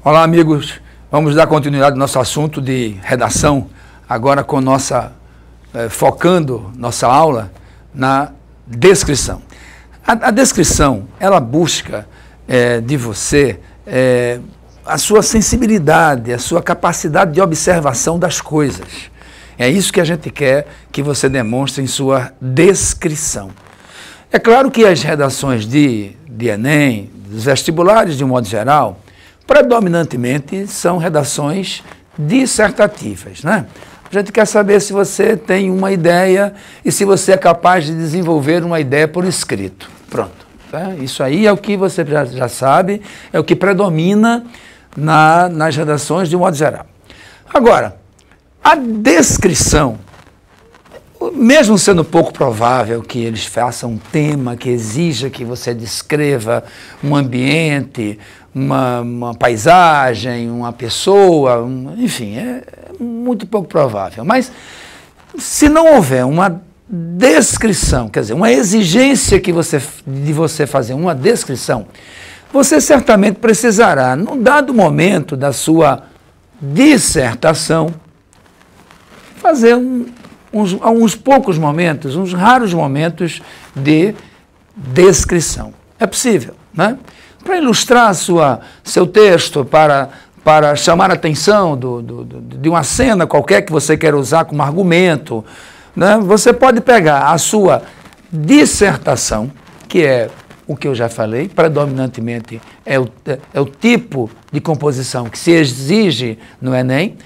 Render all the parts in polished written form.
Olá, amigos. Vamos dar continuidade ao nosso assunto de redação, agora com focando nossa aula na descrição. A descrição, ela busca de você a sua sensibilidade, a sua capacidade de observação das coisas. É isso que a gente quer que você demonstre em sua descrição. É claro que as redações de Enem, dos vestibulares de um modo geral, predominantemente são redações dissertativas, né? A gente quer saber se você tem uma ideia e se você é capaz de desenvolver uma ideia por escrito. Pronto. Tá? Isso aí é o que você já sabe, é o que predomina nas redações de um modo geral. Agora, a descrição, mesmo sendo pouco provável que eles façam um tema que exija que você descreva um ambiente, uma paisagem, uma pessoa, enfim, é muito pouco provável. Mas, se não houver uma descrição, quer dizer, uma exigência de você fazer uma descrição, você certamente precisará, num dado momento da sua dissertação, fazer uns poucos momentos, uns raros momentos de descrição. É possível, né? Para ilustrar seu texto, para chamar a atenção de uma cena qualquer que você quer usar como argumento, né? Você pode pegar a sua dissertação, que é o que eu já falei, predominantemente é o tipo de composição que se exige no Enem,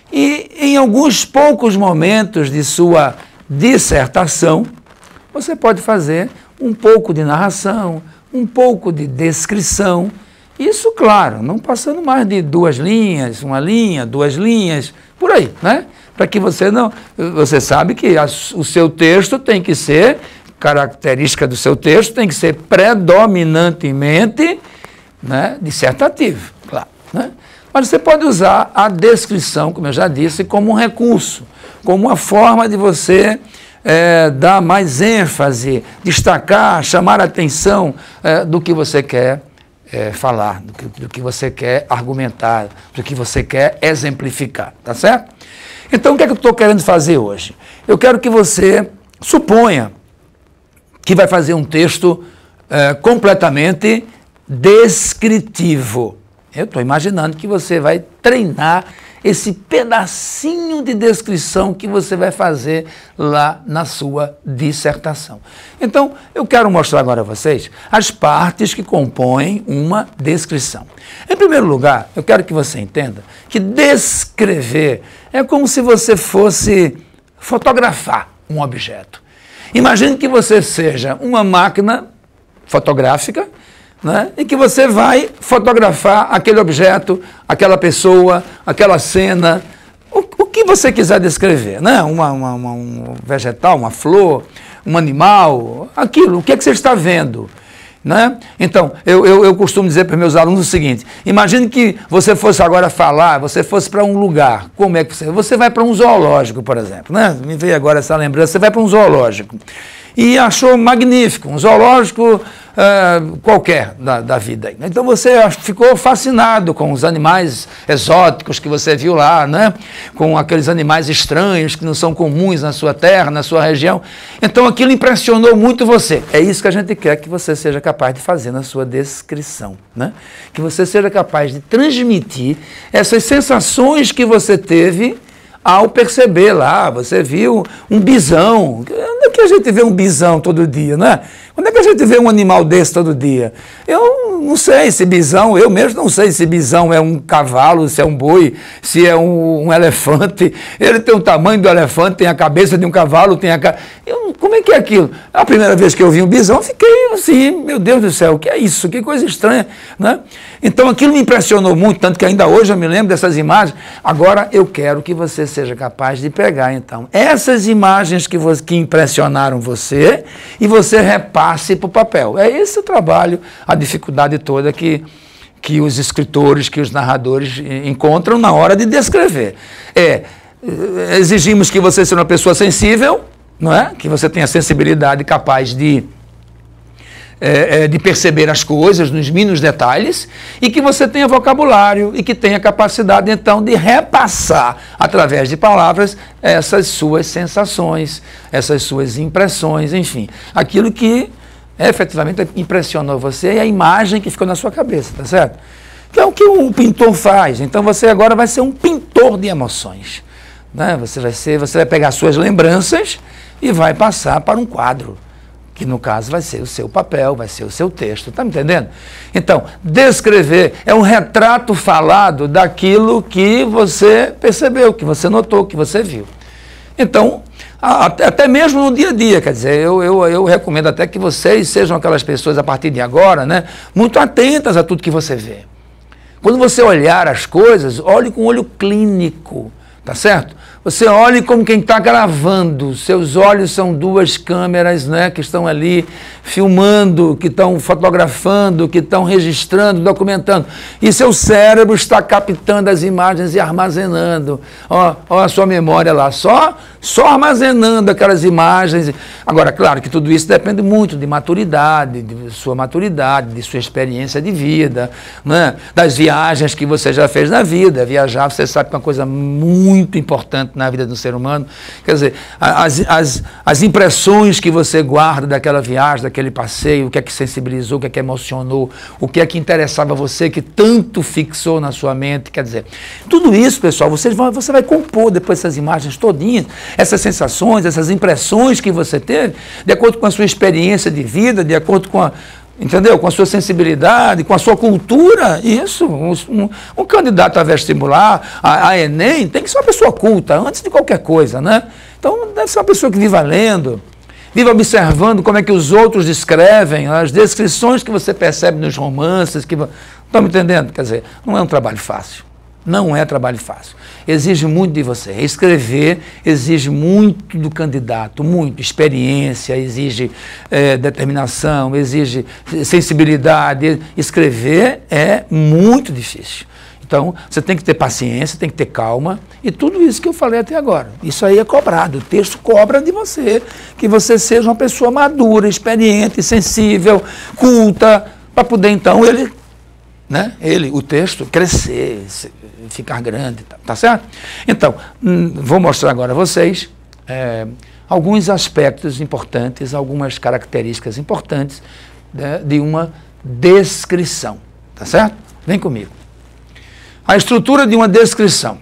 e em alguns poucos momentos de sua dissertação, você pode fazer um pouco de narração, um pouco de descrição, isso, claro, não passando mais de 2 linhas, 1 linha, 2 linhas, por aí, né? Para que você sabe que o seu texto tem que ser, característica do seu texto tem que ser predominantemente, né, dissertativo, claro, né? Mas você pode usar a descrição, como eu já disse, como um recurso, como uma forma de você dar mais ênfase, destacar, chamar a atenção do que você quer falar, do que você quer argumentar, do que você quer exemplificar, tá certo? Então, o que é que eu estou querendo fazer hoje? Eu quero que você suponha que vai fazer um texto completamente descritivo. Eu estou imaginando que você vai treinar esse pedacinho de descrição que você vai fazer lá na sua dissertação. Então, eu quero mostrar agora a vocês as partes que compõem uma descrição. Em primeiro lugar, eu quero que você entenda que descrever é como se você fosse fotografar um objeto. Imagine que você seja uma máquina fotográfica, né, e que você vai fotografar aquele objeto, aquela pessoa, aquela cena, o que você quiser descrever, né? Um vegetal, uma flor, um animal, aquilo, o que é que você está vendo? Né? Então, eu costumo dizer para meus alunos o seguinte: imagine que você fosse agora falar, você fosse para um lugar, como é que você vai para um zoológico, por exemplo, né? Me veio agora essa lembrança, você vai para um zoológico e achou magnífico, um zoológico qualquer da vida. Então você ficou fascinado com os animais exóticos que você viu lá, né? Com aqueles animais estranhos que não são comuns na sua terra, na sua região. Então aquilo impressionou muito você. É isso que a gente quer que você seja capaz de fazer na sua descrição, né? Que você seja capaz de transmitir essas sensações que você teve ao perceber lá, você viu um bisão. Onde é que a gente vê um bisão todo dia, né? Onde é que a gente vê um animal desse todo dia? Eu não sei se bisão, eu mesmo não sei se bisão é um cavalo, se é um boi, se é um elefante. Ele tem o tamanho do elefante, tem a cabeça de um cavalo, tem a cara. Como é que é aquilo? A primeira vez que eu vi um bisão, eu fiquei assim, meu Deus do céu, o que é isso? Que coisa estranha, né? Então aquilo me impressionou muito, tanto que ainda hoje eu me lembro dessas imagens. Agora eu quero que você seja capaz de pegar, então, essas imagens que impressionaram você e você repasse para o papel. É esse o trabalho, a dificuldade toda que os escritores, que os narradores encontram na hora de descrever. Exigimos que você seja uma pessoa sensível, não é? Que você tenha sensibilidade capaz de de perceber as coisas nos mínimos detalhes, e que você tenha vocabulário e que tenha capacidade, então, de repassar, através de palavras, essas suas sensações, essas suas impressões, enfim, aquilo que efetivamente impressionou você e a imagem que ficou na sua cabeça, tá certo? Que é o que um pintor faz. Então você agora vai ser um pintor de emoções, né? Você vai pegar suas lembranças e vai passar para um quadro, que no caso vai ser o seu papel, vai ser o seu texto, tá me entendendo? Então, descrever é um retrato falado daquilo que você percebeu, que você notou, que você viu. Então, até mesmo no dia a dia, quer dizer, eu recomendo até que vocês sejam aquelas pessoas, a partir de agora, né, muito atentas a tudo que você vê. Quando você olhar as coisas, olhe com olho clínico, tá certo? Você olhe como quem está gravando, seus olhos são duas câmeras, né, que estão ali filmando, que estão fotografando, que estão registrando, documentando, e seu cérebro está captando as imagens e armazenando. Ó a sua memória lá, só armazenando aquelas imagens. Agora, claro que tudo isso depende muito de maturidade, de sua experiência de vida, né, das viagens que você já fez na vida. Viajar, você sabe que é uma coisa muito importante na vida do ser humano. Quer dizer, as impressões que você guarda daquela viagem, daquele passeio, o que é que sensibilizou, o que é que emocionou, o que é que interessava você, que tanto fixou na sua mente. Quer dizer, tudo isso, pessoal, você vai compor depois essas imagens todinhas, essas sensações, essas impressões que você teve, de acordo com a sua experiência de vida, de acordo com entendeu? Com a sua sensibilidade, com a sua cultura. Isso, um candidato a vestibular, a Enem, tem que ser uma pessoa culta, antes de qualquer coisa, né? Então, deve ser uma pessoa que viva lendo, viva observando como é que os outros descrevem, as descrições que você percebe nos romances. Estão me entendendo? Quer dizer, não é um trabalho fácil. Não é trabalho fácil. Exige muito de você. Escrever exige muito do candidato, muito. Experiência, exige determinação, exige sensibilidade. Escrever é muito difícil. Então, você tem que ter paciência, tem que ter calma, e tudo isso que eu falei até agora. Isso aí é cobrado. O texto cobra de você, que você seja uma pessoa madura, experiente, sensível, culta, para poder, então, o texto, crescer, ficar grande, tá certo? Então, vou mostrar agora a vocês alguns aspectos importantes, algumas características importantes, né, de uma descrição, tá certo? Vem comigo. A estrutura de uma descrição.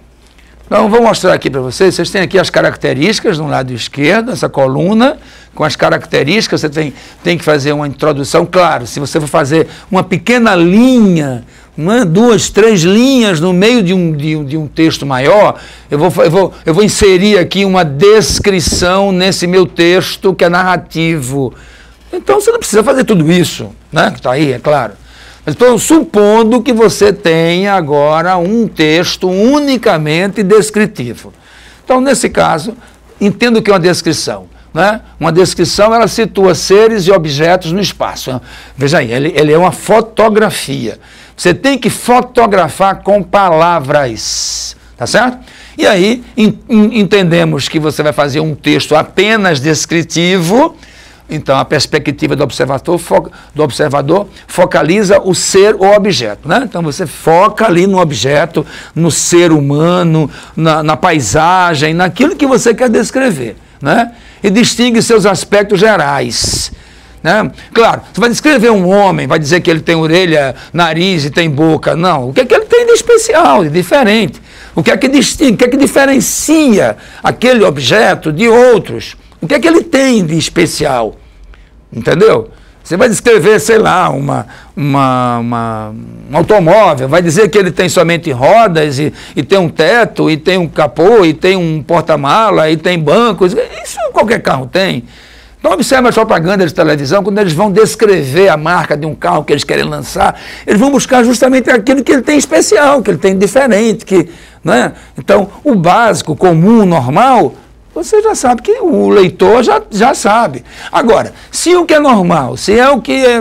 Então, vou mostrar aqui para vocês. Vocês têm aqui as características no lado esquerdo, essa coluna, com as características. Você tem que fazer uma introdução. Claro, se você for fazer uma pequena linha, 2, 3 linhas no meio de um texto maior, eu vou inserir aqui uma descrição nesse meu texto que é narrativo. Então, você não precisa fazer tudo isso, né? Que está aí, é claro. Estou supondo que você tenha agora um texto unicamente descritivo. Então, nesse caso, entenda o que é uma descrição, né? Uma descrição, ela situa seres e objetos no espaço. Veja aí, ele é uma fotografia. Você tem que fotografar com palavras, tá certo? E aí, entendemos que você vai fazer um texto apenas descritivo. Então, a perspectiva do observador focaliza o ser ou objeto, né? Então, você foca ali no objeto, no ser humano, na paisagem, naquilo que você quer descrever, né? E distingue seus aspectos gerais, né? Claro, você vai descrever um homem, vai dizer que ele tem orelha, nariz e tem boca. Não, o que é que ele tem de especial, de diferente? O que é que distingue, o que é que diferencia aquele objeto de outros? O que é que ele tem de especial? Entendeu? Você vai descrever, sei lá, um automóvel, vai dizer que ele tem somente rodas e tem um teto, e tem um capô, e tem um porta-mala, e tem bancos. Isso qualquer carro tem. Então, observe as propagandas de televisão, quando eles vão descrever a marca de um carro que eles querem lançar, eles vão buscar justamente aquilo que ele tem especial, que ele tem diferente. Né? Então, o básico, comum, normal, você já sabe, que o leitor já sabe. Agora, se o que é normal, se é o que é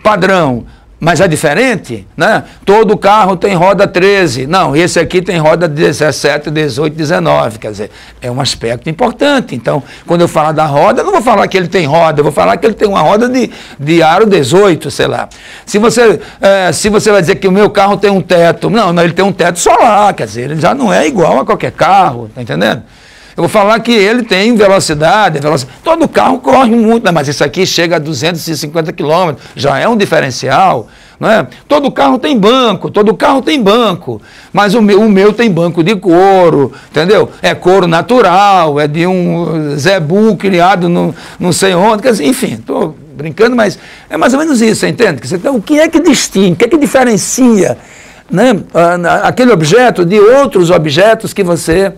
padrão, Mas é diferente, né? Todo carro tem roda 13. Não, esse aqui tem roda 17, 18, 19. Quer dizer, é um aspecto importante. Então, quando eu falar da roda, eu não vou falar que ele tem roda, eu vou falar que ele tem uma roda de aro 18, sei lá. Se você vai dizer que o meu carro tem um teto, não, ele tem um teto solar, quer dizer, ele já não é igual a qualquer carro, tá entendendo? Eu vou falar que ele tem velocidade. Todo carro corre muito, né? Mas isso aqui chega a 250 km, já é um diferencial. Não é? Todo carro tem banco, mas o meu tem banco de couro, entendeu? É couro natural, é de um zebu criado não sei onde, quer dizer, enfim, estou brincando, mas é mais ou menos isso, você entende? Então, o que é que distingue, o que é que diferencia, né, aquele objeto de outros objetos que você...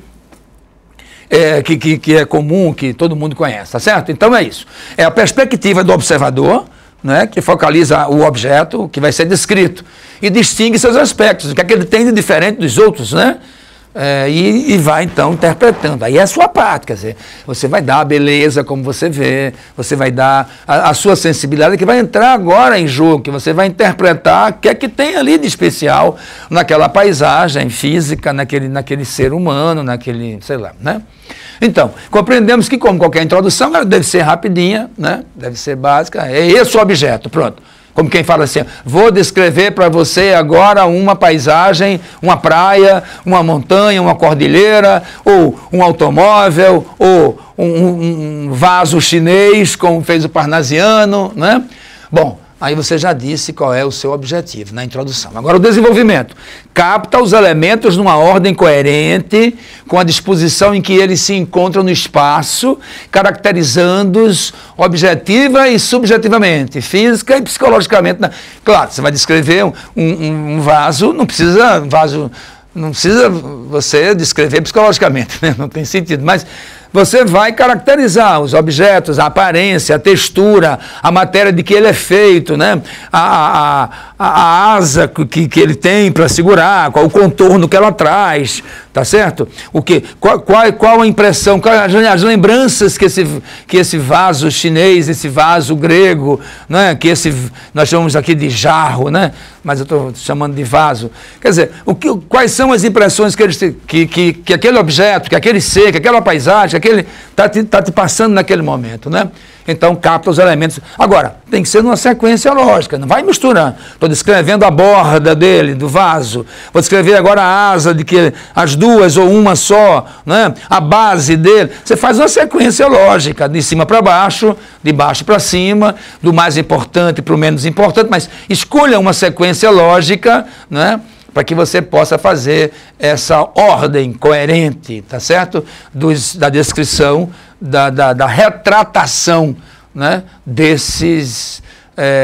que é comum, que todo mundo conhece, tá certo? Então é isso. É a perspectiva do observador, né, que focaliza o objeto que vai ser descrito e distingue seus aspectos, o que é que ele tem de diferente dos outros, né? E vai então interpretando. Aí é a sua parte, quer dizer, você vai dar a beleza como você vê, você vai dar a sua sensibilidade que vai entrar agora em jogo, que você vai interpretar o que é que tem ali de especial naquela paisagem física, naquele ser humano, naquele, sei lá, né? Então, compreendemos que, como qualquer introdução, ela deve ser rapidinha, né? Deve ser básica, é esse o objeto, pronto. Como quem fala assim, vou descrever para você agora uma paisagem, uma praia, uma montanha, uma cordilheira, ou um automóvel, ou um vaso chinês, como fez o parnasiano, né? Bom, aí você já disse qual é o seu objetivo na introdução. Agora o desenvolvimento. Capta os elementos numa ordem coerente, com a disposição em que eles se encontram no espaço, caracterizando-os objetiva e subjetivamente, física e psicologicamente. Claro, você vai descrever um vaso, não precisa você descrever psicologicamente, né? Não tem sentido, mas você vai caracterizar os objetos, a aparência, a textura, a matéria de que ele é feito, né? A asa que ele tem para segurar, qual o contorno que ela traz, tá certo? Qual a impressão, quais as lembranças que esse vaso chinês, esse vaso grego, né? Nós chamamos aqui de jarro, né? Mas eu estou chamando de vaso. Quer dizer, quais são as impressões que aquele objeto, que aquele ser, que aquela paisagem, que ele está te passando naquele momento, né? Então, capta os elementos. Agora, tem que ser numa sequência lógica, não vai misturando. Estou descrevendo a borda dele, do vaso. Vou descrever agora a asa, as duas ou uma só, né? A base dele. Você faz uma sequência lógica, de cima para baixo, de baixo para cima, do mais importante para o menos importante, mas escolha uma sequência lógica, né? Para que você possa fazer essa ordem coerente, tá certo? Da descrição, da retratação, né? Desses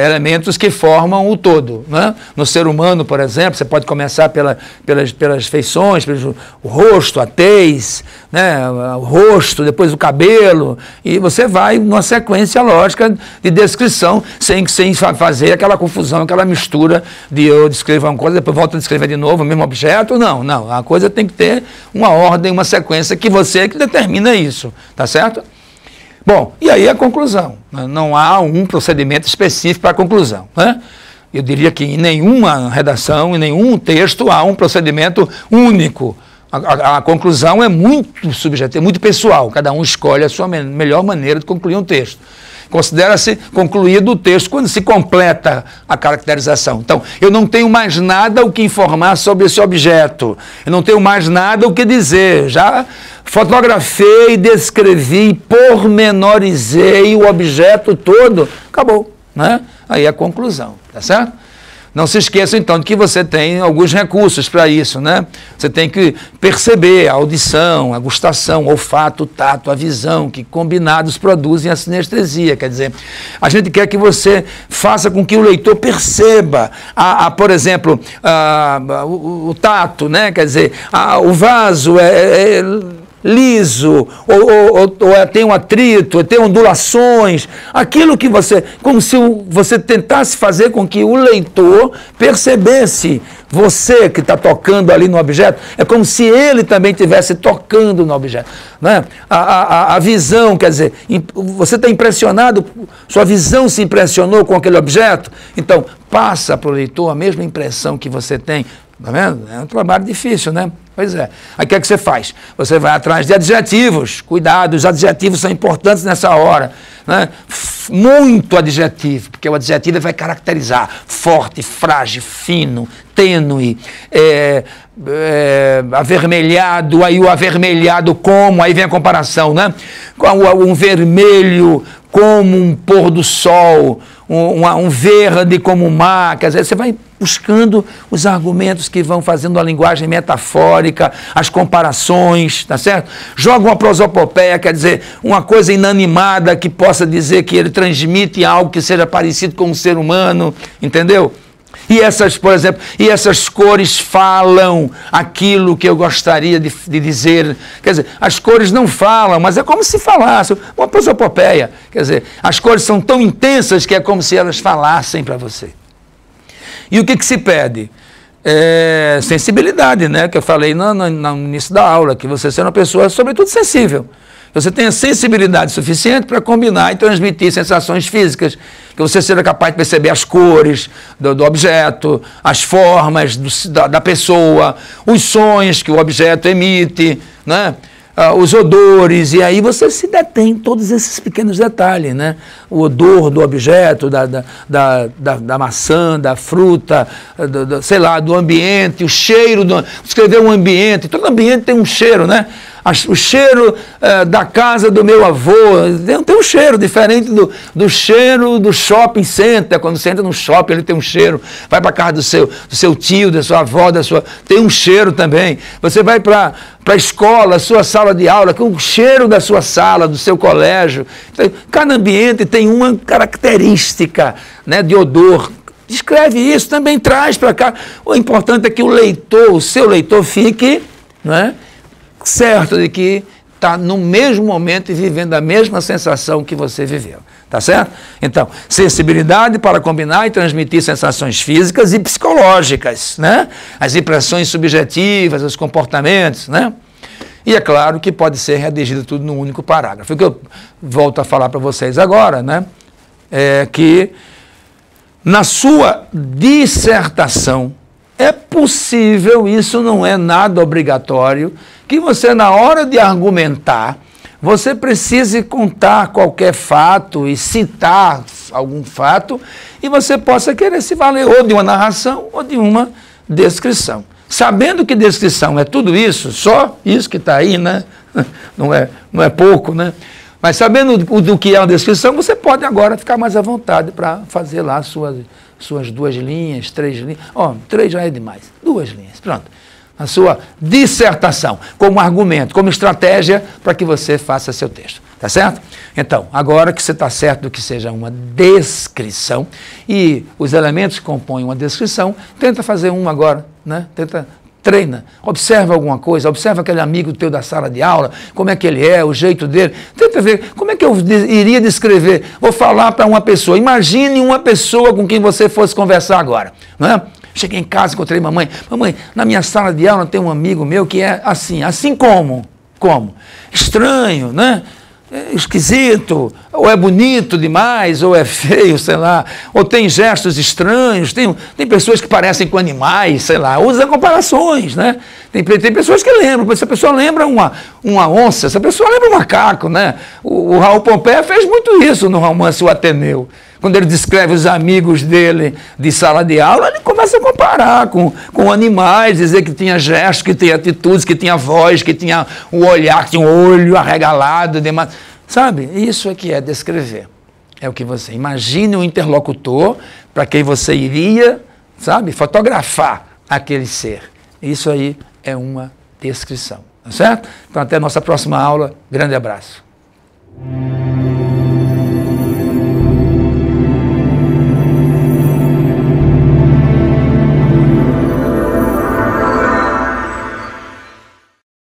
elementos que formam o todo, né? No ser humano, por exemplo, você pode começar pelas feições, pelo rosto, a tez, né? O rosto, depois o cabelo, e você vai numa sequência lógica de descrição, sem fazer aquela confusão, aquela mistura de eu descrever uma coisa, depois volto a descrever de novo o mesmo objeto. Não, a coisa tem que ter uma ordem, uma sequência que você que determina isso, tá certo? Bom, e aí a conclusão. Não há um procedimento específico para a conclusão, né? Eu diria que em nenhuma redação, em nenhum texto, há um procedimento único. A conclusão é muito subjetiva, muito pessoal. Cada um escolhe a sua melhor maneira de concluir um texto. Considera-se concluído o texto quando se completa a caracterização. Então, eu não tenho mais nada o que informar sobre esse objeto. Eu não tenho mais nada o que dizer. Já fotografei, descrevi, pormenorizei o objeto todo. Acabou, né? Aí é a conclusão, tá certo? Não se esqueça, então, de que você tem alguns recursos para isso, né? Você tem que perceber a audição, a gustação, o olfato, o tato, a visão, que combinados produzem a sinestesia. Quer dizer, a gente quer que você faça com que o leitor perceba, por exemplo, o tato, né? Quer dizer, o vaso é liso, ou tem um atrito, ou tem ondulações, aquilo que você, como se você tentasse fazer com que o leitor percebesse Você que está tocando ali no objeto, é como se ele também estivesse tocando no objeto. Né? A visão, quer dizer, você está impressionado, sua visão se impressionou com aquele objeto, então passa para o leitor a mesma impressão que você tem. Tá vendo? É um trabalho difícil, né? Pois é. Aí o que é que você faz? Você vai atrás de adjetivos. Cuidado, os adjetivos são importantes nessa hora. Né? Muito adjetivo, porque o adjetivo vai caracterizar forte, frágil, fino, tênue, avermelhado, aí o avermelhado como, aí vem a comparação, né? Um vermelho como um pôr do sol, um verde como o mar, quer dizer, você vai buscando os argumentos que vão fazendo a linguagem metafórica, as comparações, tá certo? Joga uma prosopopeia, quer dizer, uma coisa inanimada que possa dizer que ele transmite algo que seja parecido com um ser humano, entendeu? E essas, por exemplo, essas cores falam aquilo que eu gostaria de dizer. Quer dizer, as cores não falam, mas é como se falasse, uma prosopopeia. Quer dizer, as cores são tão intensas que é como se elas falassem para você. E o que se pede? Sensibilidade, né? Que eu falei no início da aula, que você seja uma pessoa, sobretudo, sensível. Você tenha sensibilidade suficiente para combinar e transmitir sensações físicas, que você seja capaz de perceber as cores do objeto, as formas da pessoa, os sons que o objeto emite, né? Os odores, e aí você se detém em todos esses pequenos detalhes, né? O odor do objeto, da maçã, da fruta, sei lá, do ambiente, o cheiro, descrever um ambiente, todo ambiente tem um cheiro, né? O cheiro da casa do meu avô tem um cheiro diferente do cheiro do shopping center. Quando você entra no shopping, ele tem um cheiro. Vai para a casa do seu tio, da sua avó, tem um cheiro também. Você vai para a escola, sua sala de aula, com o cheiro da sua sala, do seu colégio. Então, cada ambiente tem uma característica, né, de odor. Descreve isso, também traz para cá. O importante é que o seu leitor fique, né, certo de que está no mesmo momento e vivendo a mesma sensação que você viveu, tá certo? Então, sensibilidade para combinar e transmitir sensações físicas e psicológicas, né? As impressões subjetivas, os comportamentos, né? E é claro que pode ser redigido tudo num único parágrafo. O que eu volto a falar para vocês agora, né? É que na sua dissertação é possível, isso não é nada obrigatório, que você, na hora de argumentar, você precise contar qualquer fato e citar algum fato, e você possa querer se valer ou de uma narração ou de uma descrição. Sabendo que descrição é tudo isso, só isso que está aí, né? Não é pouco, né? Mas sabendo do que é uma descrição, você pode agora ficar mais à vontade para fazer lá suas 2 linhas, 3 linhas. 3 já é demais. 2 linhas, pronto. A sua dissertação, como argumento, como estratégia para que você faça seu texto. Tá certo? Então, agora que você está certo do que seja uma descrição e os elementos que compõem uma descrição, tenta fazer uma agora, né? Treina, observa alguma coisa, observa aquele amigo teu da sala de aula, como é que ele é, o jeito dele, tenta ver como é que eu iria descrever, vou falar para uma pessoa, imagine uma pessoa com quem você fosse conversar agora, não é? Cheguei em casa, encontrei mamãe, na minha sala de aula tem um amigo meu que é assim como? Estranho, né? Esquisito, ou é bonito demais, ou é feio, sei lá, ou tem gestos estranhos, tem pessoas que parecem com animais, sei lá, usa comparações, né? Tem pessoas que lembram, essa pessoa lembra uma onça, essa pessoa lembra um macaco, né? O Raul Pompeia fez muito isso no romance O Ateneu. Quando ele descreve os amigos dele de sala de aula, ele começa a comparar com animais, dizer que tinha gestos, que tinha atitudes, que tinha voz, que tinha o olhar, que tinha um olho arregalado, demais. Sabe? Isso é que é descrever. É o que você imagine o interlocutor para quem você iria, sabe, fotografar aquele ser. Isso aí é uma descrição. Tá certo? Então, até a nossa próxima aula. Grande abraço.